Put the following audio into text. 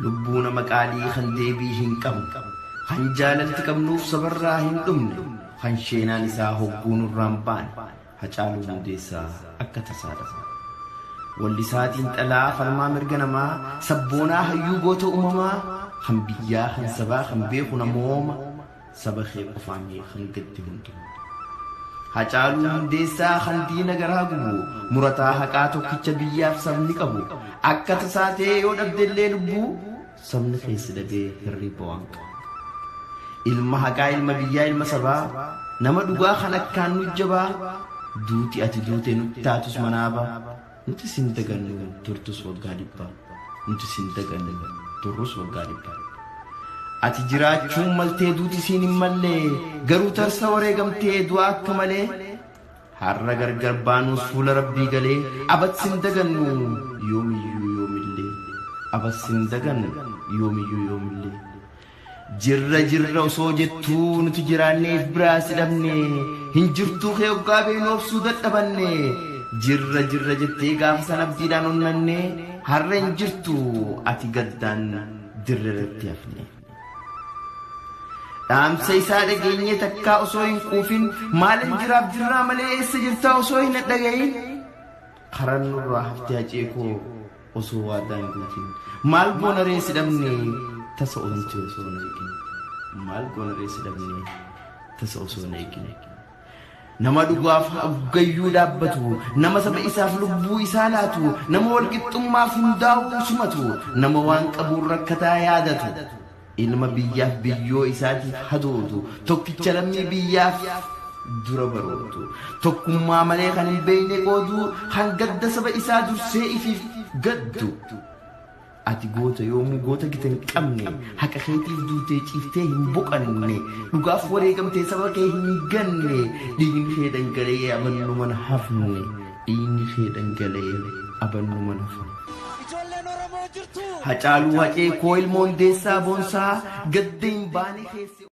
lubbuuna maqaalii kan deebii hin qabne kan jaalalti qabnuuf sabarraa hin dhumne kan sheenaan isaa hogguun irraan baane Hacaaluu Hundeessaa akka tasaadha. Wallisaatiin xalaa falmaa mirga namaa sabboonaa hayyuu goota uumamaa kan biyyaa kan sabaa kan beeku namooma saba kee qofaanii kan gaddi hundu. Hacaaluu Hundeessaa kan diina garaa gubu murataa haqaa tokkicha biyyaaf sabni qabu akka tasaatee yoo dhabdellee lubbuu sabni keessa dhabee hirriba waan qabu. Ilma haqaa ilma biyyaa ilma sabaa nama dhugaa kan akkaan nu jabaa duuti ati duute nutti taatus manaabaa nuti sin dagannu turtus waggaa dhibbaa nuti sin dagannu turrus waggaa dhibbaa. Ati jiraachuun maltee duuti siin hin mallee garuu tarsa wareegamtee du'aa akka malee har'a gargar baanuus fuula rabbii galee abad sin dagannu yoomiyyuu yoomillee abad sin dagannu yoomiyyuu yoomillee. Jirra osoo jettuu nuti jiraanneef biraa si dhabne hin jirtuu kee waggaa beenu obsuu dadhabanne jirra jettee gaafa san abdiidhaan onnanne har'a hin jirtu ati gaddaan dirra irratti hafne. Dhaamsa isaa dhageenye takkaa osoo hin quufin maalin jiraaf jirraa malee eessa jirtaa osoo hin dhagayin karan nurraa haftee haceekoo osoo waadaan guutin maal goona reessi dhabne tasa onti osoo na eegine maal goona reessi dhabne tasa osoo na eegine. Nama dhugaaf gayyuu dhaabbatu nama saba isaaf lubbuu isaa laatu nama walqixxummaaf hundaa'uu simatu nama waan qabuun rakkataa yaadatu ilma biyyaaf biyyoo isaatiif hadootu tokkicha lammii biyyaaf dura barootu tokkummaa malee kan hin beekne qoodu kan gadda saba isaa dursee ifiif gaddu. Ati goota yoomuu goota gita hin qabne haqa keetiif duutee ciiftee hin boqanne dhugaaf wareegamtee saba kee hin ganne dhiigni kee dhangala'ee abannu mana hafne dhiigni kee dhangala'ee abannu mana hafne. Hacaaluu hacee koo ilma Hundeessaa boonsaa gadda hin baane keessa.